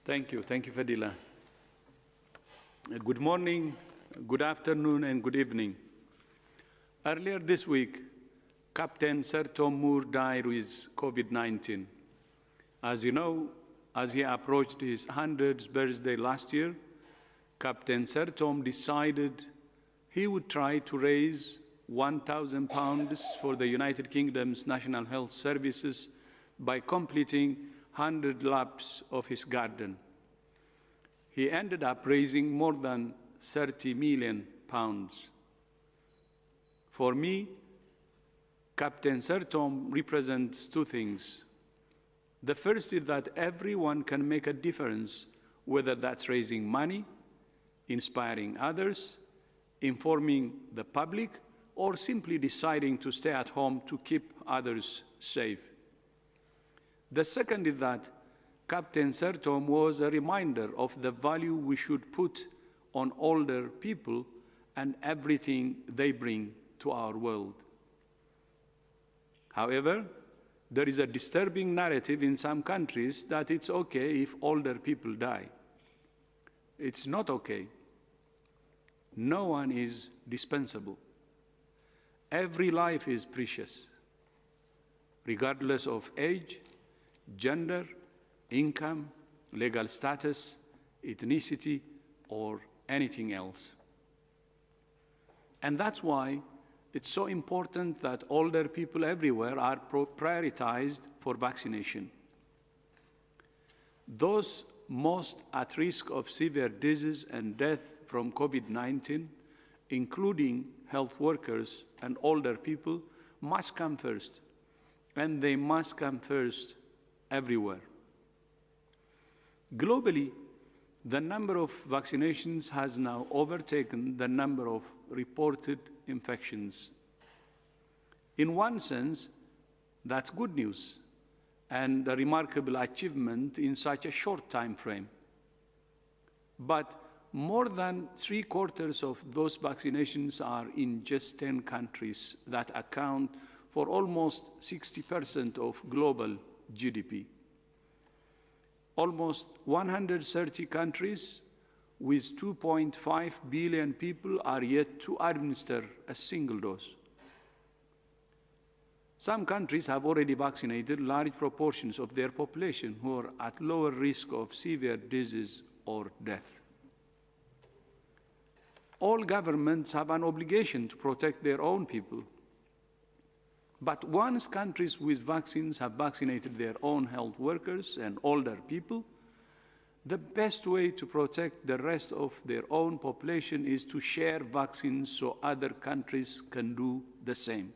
Thank you, Fadila. Good morning, good afternoon, and good evening. Earlier this week, Captain Sir Tom Moore died with COVID-19. As you know, as he approached his 100th birthday last year, Captain Sir Tom decided he would try to raise £1,000 for the United Kingdom's National Health Services by completing 100 laps of his garden. He ended up raising more than £30 million. For me, Captain Sir Tom represents two things. The first is that everyone can make a difference, whether that's raising money, inspiring others, informing the public, or simply deciding to stay at home to keep others safe. The second is that Captain Sir Tom was a reminder of the value we should put on older people and everything they bring to our world. However, there is a disturbing narrative in some countries that it's okay if older people die. It's not okay. No one is dispensable. Every life is precious, regardless of age, gender, income, legal status, ethnicity, or anything else. And that's why it's so important that older people everywhere are prioritized for vaccination. Those most at risk of severe disease and death from COVID-19, including health workers and older people, must come first, and they must come first everywhere. Globally, the number of vaccinations has now overtaken the number of reported infections. In one sense, that's good news and a remarkable achievement in such a short time frame. But more than 3/4 of those vaccinations are in just 10 countries that account for almost 60% of global GDP. Almost 130 countries with 2.5 billion people are yet to administer a single dose. Some countries have already vaccinated large proportions of their population who are at lower risk of severe disease or death. All governments have an obligation to protect their own people. But once countries with vaccines have vaccinated their own health workers and older people, the best way to protect the rest of their own population is to share vaccines so other countries can do the same.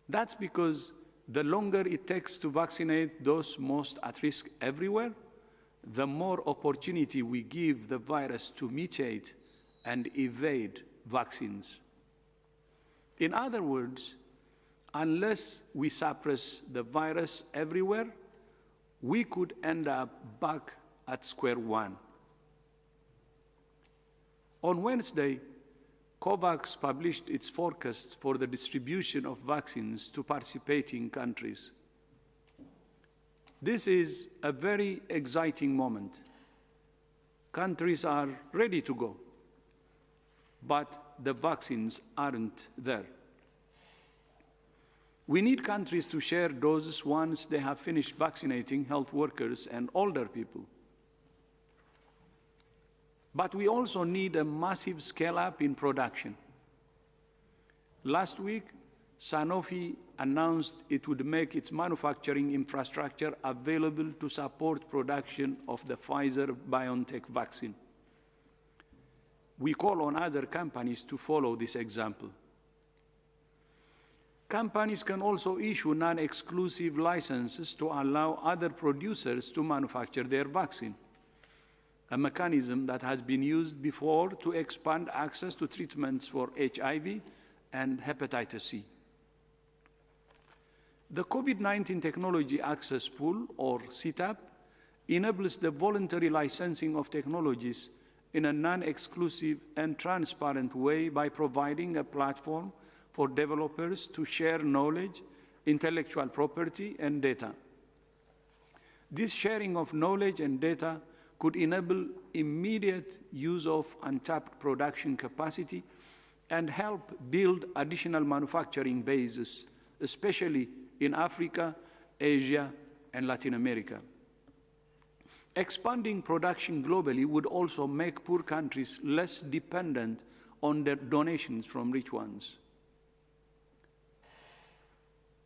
That's because the longer it takes to vaccinate those most at risk everywhere, the more opportunity we give the virus to mutate and evade vaccines. In other words, unless we suppress the virus everywhere, we could end up back at square one. On Wednesday, COVAX published its forecast for the distribution of vaccines to participating countries. This is a very exciting moment. Countries are ready to go, but the vaccines aren't there. We need countries to share doses once they have finished vaccinating health workers and older people. But we also need a massive scale-up in production. Last week, Sanofi announced it would make its manufacturing infrastructure available to support production of the Pfizer-BioNTech vaccine. We call on other companies to follow this example. Companies can also issue non-exclusive licenses to allow other producers to manufacture their vaccine, a mechanism that has been used before to expand access to treatments for HIV and hepatitis C. The COVID-19 Technology Access Pool, or CTAP, enables the voluntary licensing of technologies in a non-exclusive and transparent way by providing a platform for developers to share knowledge, intellectual property, and data. This sharing of knowledge and data could enable immediate use of untapped production capacity and help build additional manufacturing bases, especially in Africa, Asia, and Latin America. Expanding production globally would also make poor countries less dependent on their donations from rich ones.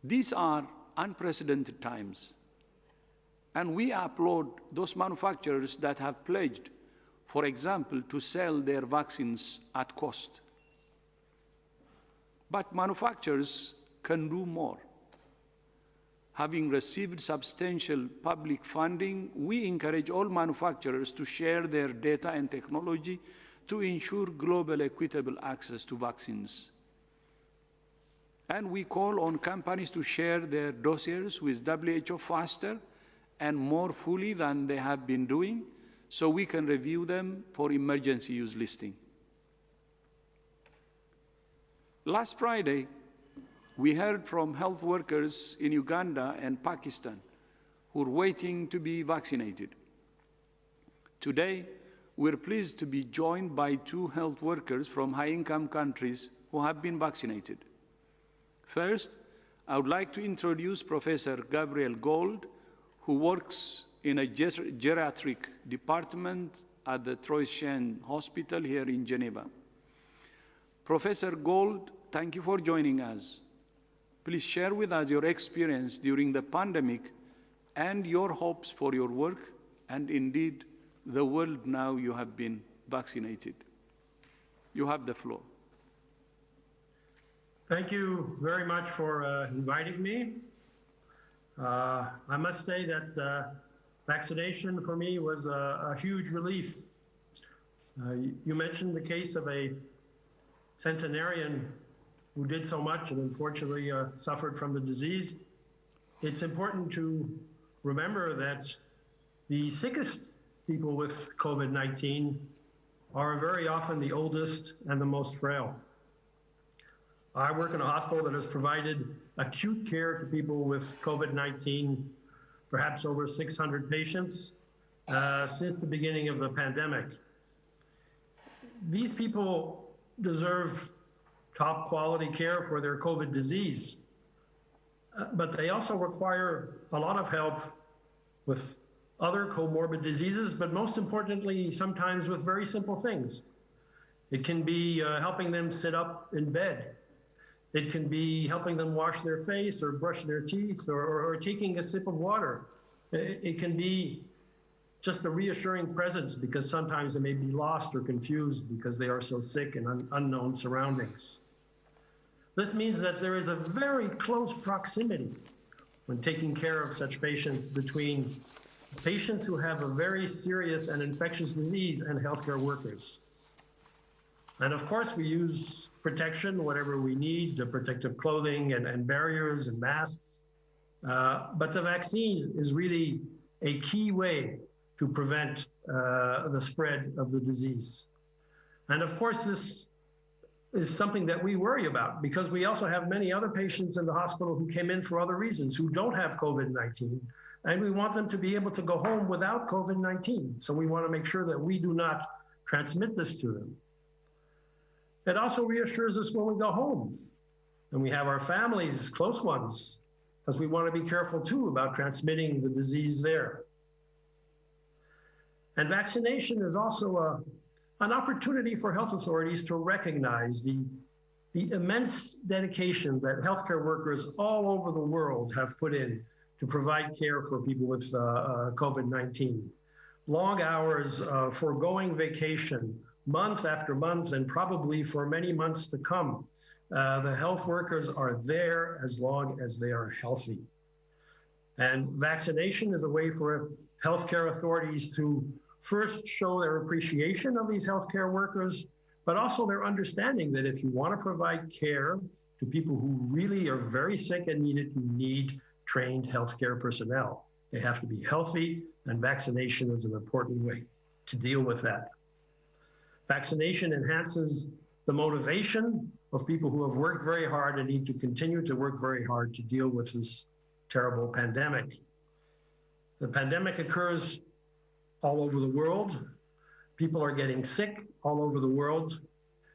These are unprecedented times, and we applaud those manufacturers that have pledged, for example, to sell their vaccines at cost. But manufacturers can do more. Having received substantial public funding, we encourage all manufacturers to share their data and technology to ensure global equitable access to vaccines. And we call on companies to share their dossiers with WHO faster and more fully than they have been doing, so we can review them for emergency use listing. Last Friday, we heard from health workers in Uganda and Pakistan who are waiting to be vaccinated. Today, we're pleased to be joined by 2 health workers from high-income countries who have been vaccinated. First, I would like to introduce Professor Gabriel Gold, who works in a geriatric department at the Troyes Hospital here in Geneva. Professor Gold, thank you for joining us. Please share with us your experience during the pandemic and your hopes for your work and indeed the world now you have been vaccinated. You have the floor. Thank you very much for inviting me. I must say that vaccination for me was a huge relief. You mentioned the case of a centenarian who did so much and unfortunately suffered from the disease. It's important to remember that the sickest people with COVID-19 are very often the oldest and the most frail. I work in a hospital that has provided acute care to people with COVID-19, perhaps over 600 patients since the beginning of the pandemic. These people deserve top quality care for their COVID disease, but they also require a lot of help with other comorbid diseases, but most importantly, sometimes with very simple things. It can be helping them sit up in bed. It can be helping them wash their face or brush their teeth or taking a sip of water. It can be just a reassuring presence because sometimes they may be lost or confused because they are so sick in unknown surroundings. This means that there is a very close proximity when taking care of such patients between patients who have a very serious and infectious disease and healthcare workers. And of course, we use protection, whatever we need, the protective clothing and barriers and masks. But the vaccine is really a key way to prevent the spread of the disease. And of course, this is something that we worry about because we also have many other patients in the hospital who came in for other reasons who don't have COVID-19. And we want them to be able to go home without COVID-19. So we want to make sure that we do not transmit this to them. It also reassures us when we go home and we have our families, close ones, because we want to be careful too about transmitting the disease there. And vaccination is also an opportunity for health authorities to recognize the immense dedication that healthcare workers all over the world have put in to provide care for people with COVID-19. Long hours, foregoing vacation, month after month, and probably for many months to come. The health workers are there as long as they are healthy. And vaccination is a way for healthcare authorities to first show their appreciation of these healthcare workers, but also their understanding that if you want to provide care to people who really are very sick and need it, you need trained healthcare personnel. They have to be healthy, and vaccination is an important way to deal with that. Vaccination enhances the motivation of people who have worked very hard and need to continue to work very hard to deal with this terrible pandemic. The pandemic occurs all over the world. People are getting sick all over the world.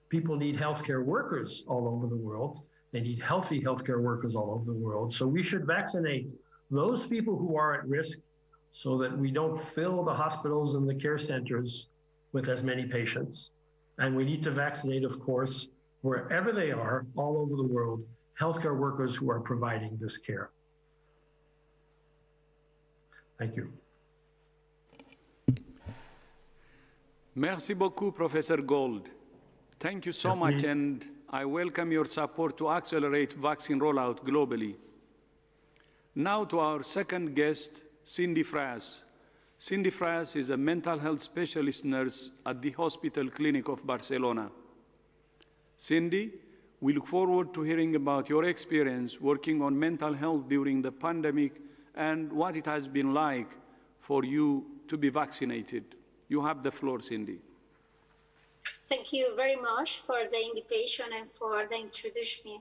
People need healthcare workers all over the world. They need healthy healthcare workers all over the world. So we should vaccinate those people who are at risk so that we don't fill the hospitals and the care centers with as many patients. And we need to vaccinate, of course, wherever they are, all over the world, healthcare workers who are providing this care. Thank you. Merci beaucoup, Professor Gold. Thank you so much, and I welcome your support to accelerate vaccine rollout globally. Now to our second guest, Cindy Fras. Cindy Fras is a mental health specialist nurse at the Hospital Clinic of Barcelona. Cindy, we look forward to hearing about your experience working on mental health during the pandemic and what it has been like for you to be vaccinated. You have the floor, Cindy. Thank you very much for the invitation and for the introduction.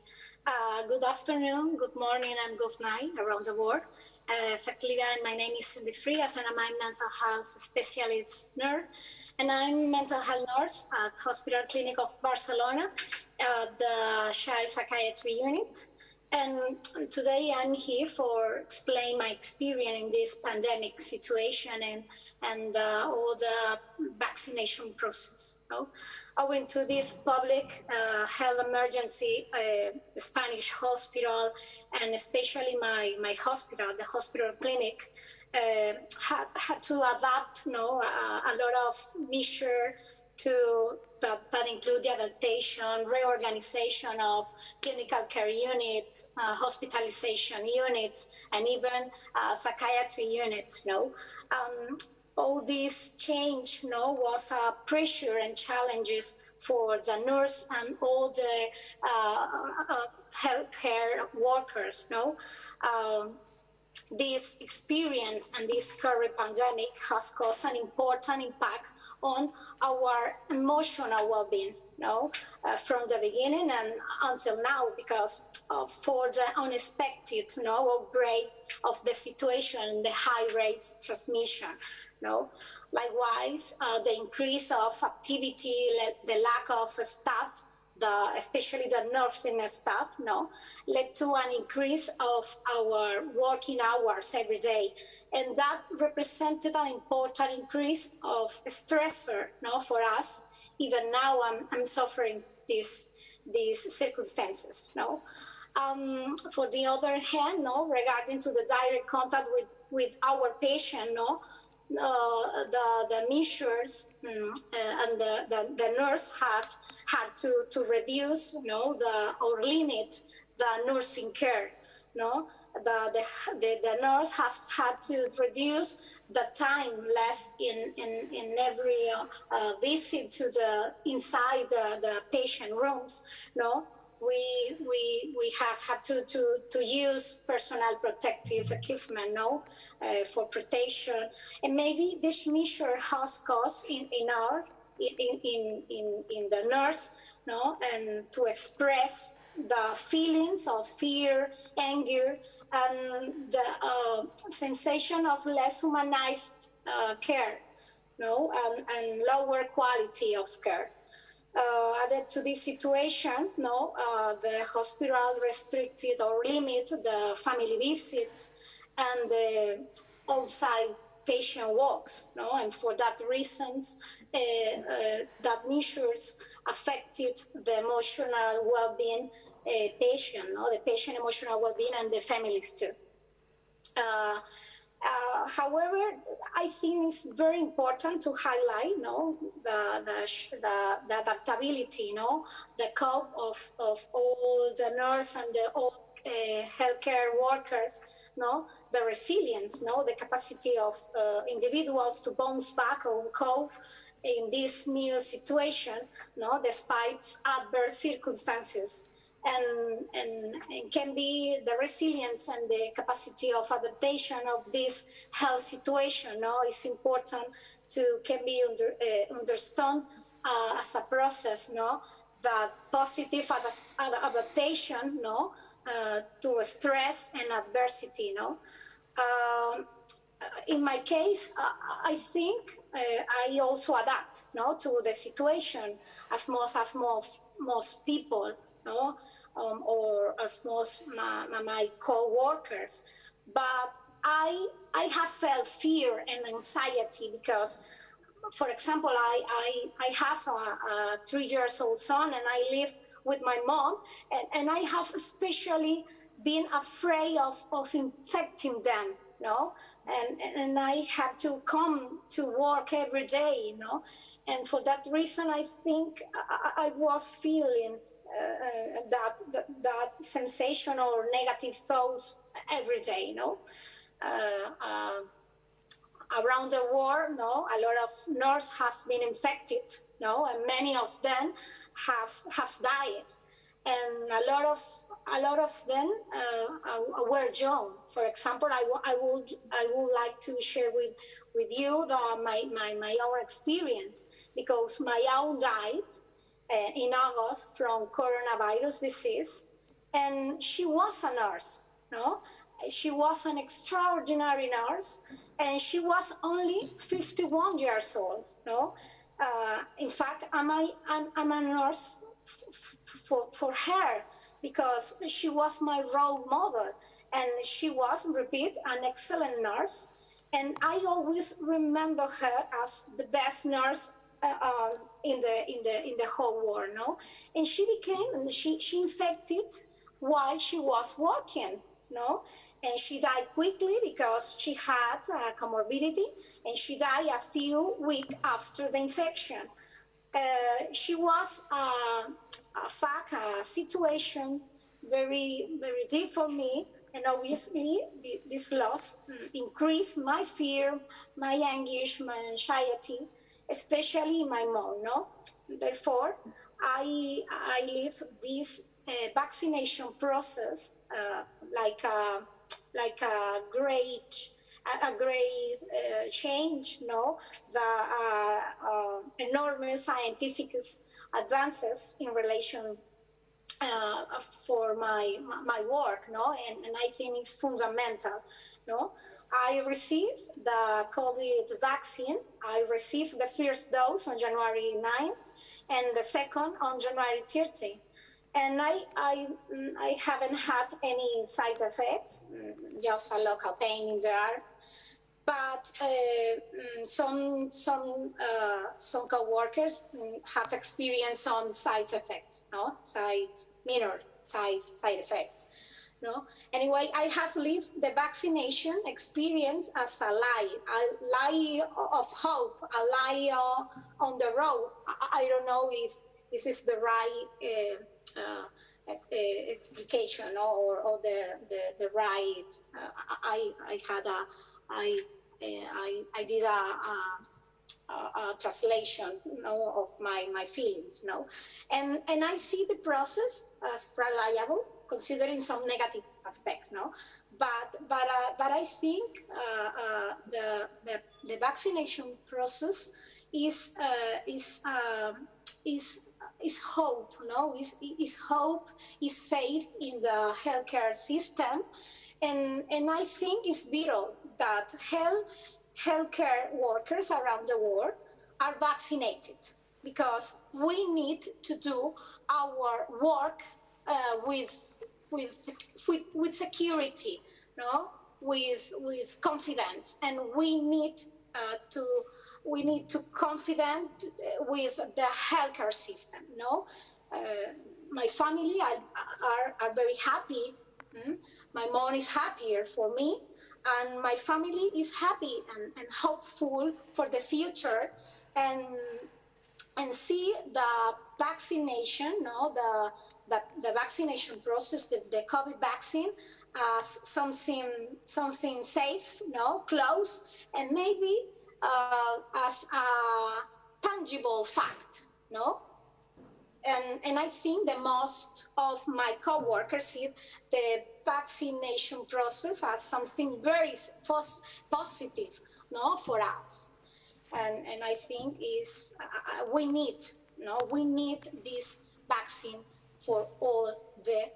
Good afternoon, good morning, and good night around the world. Effectively, my name is Cindy Frias, and I'm a mental health specialist nurse. And I'm mental health nurse at Hospital Clinic of Barcelona, the Child Psychiatry Unit. And today I'm here for explain my experience in this pandemic situation and all the vaccination process. Owing to this public health emergency, Spanish hospital, and especially my hospital, the hospital clinic, had to adapt a lot of measures that include the adaptation, reorganization of clinical care units, hospitalization units, and even psychiatry units. All this change was a pressure and challenges for the nurse and all the healthcare workers. This experience and this current pandemic has caused an important impact on our emotional well-being, from the beginning and until now, because for the unexpected outbreak of the situation, the high rates transmission. Likewise, the increase of activity, the lack of staff, especially the nursing staff, led to an increase of our working hours every day. And that represented an important increase of stressor for us. Even now, I'm suffering these circumstances. For the other hand, regarding to the direct contact with our patient, the measures and the nurse have had to reduce, or limit the nursing care. The nurse has had to reduce the time less in every visit to the inside the patient rooms. We have had to use personal protective equipment for protection, and maybe this measure has caused in the nurse, and to express the feelings of fear, anger, and the sensation of less humanized care, and lower quality of care. Added to this situation, the hospital restricted or limited the family visits and the outside patient walks, and for that reasons, that measures affected the emotional well-being patient, the patient emotional well-being and the families too. However, I think it's very important to highlight, the adaptability, the cope of all the nurse and all healthcare workers, the resilience, the capacity of individuals to bounce back or cope in this new situation, despite adverse circumstances. And can be the resilience and the capacity of adaptation of this health situation. It's important can be understood as a process. That positive adaptation. To stress and adversity. in my case, I think I also adapt, no, to the situation as most people, no, or as most my co-workers. But I have felt fear and anxiety because, for example, I have a 3 years old son, and I live with my mom, and I have especially been afraid of infecting them, no, and I have to come to work every day, you know, and for that reason, I think I was feeling that sensation or negative thoughts every day, you know. Uh, uh, Around the world, no, a lot of nurses have been infected, no, and many of them have died, and a lot of them were young. For example, I would like to share with you my own experience, because my own died in August from coronavirus disease, and she was a nurse, no, she was an extraordinary nurse, and she was only 51 years old, no. In fact, I'm a nurse for her, because she was my role model, and she was, repeat, an excellent nurse, and I always remember her as the best nurse in the whole world, no. And she infected while she was working, no, and she died quickly because she had a comorbidity, and she died a few weeks after the infection. She was a situation very deep for me, and obviously this loss increased my fear, my anguish, my anxiety, especially my mom. No, therefore I live this vaccination process like a great change, no, the enormous scientific advances in relation for my work, no, and I think it's fundamental, no. I received the COVID vaccine. I received the first dose on January 9th and the second on January 30th. And I haven't had any side effects, just a local pain in the arm. But some co-workers have experienced some side effects, no, minor side effects, no. Anyway, I have lived the vaccination experience as a lie of hope, a lie on the road. I don't know if this is the right explication, or the right. I did a translation, you know, of my feelings, you know, and I see the process as reliable, considering some negative aspects, no, but I think the vaccination process is hope, no, is hope, is faith in the healthcare system, and I think it's vital that healthcare workers around the world are vaccinated, because we need to do our work with security, no, with confidence, and we need to confident with the healthcare system, no. My family are very happy. My mom is happier for me, and my family is happy and hopeful for the future, and see the vaccination, no, the vaccination process, the COVID vaccine, as something safe, no, close, and maybe as a tangible fact, no. And I think the most of my coworkers see the vaccination process as something very positive, no, for us. And I think we need this vaccine for all the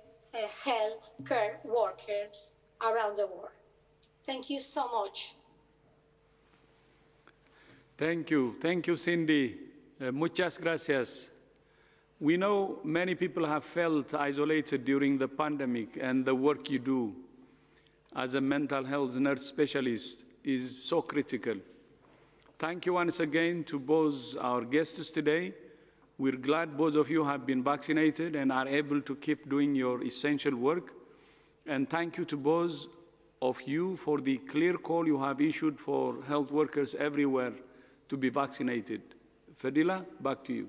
healthcare workers around the world. Thank you so much. Thank you. Thank you, Cindy. Muchas gracias. We know many people have felt isolated during the pandemic, and the work you do as a mental health nurse specialist is so critical. Thank you once again to both our guests today. We're glad both of you have been vaccinated and are able to keep doing your essential work. And thank you to both of you for the clear call you have issued for health workers everywhere to be vaccinated. Fadila, back to you.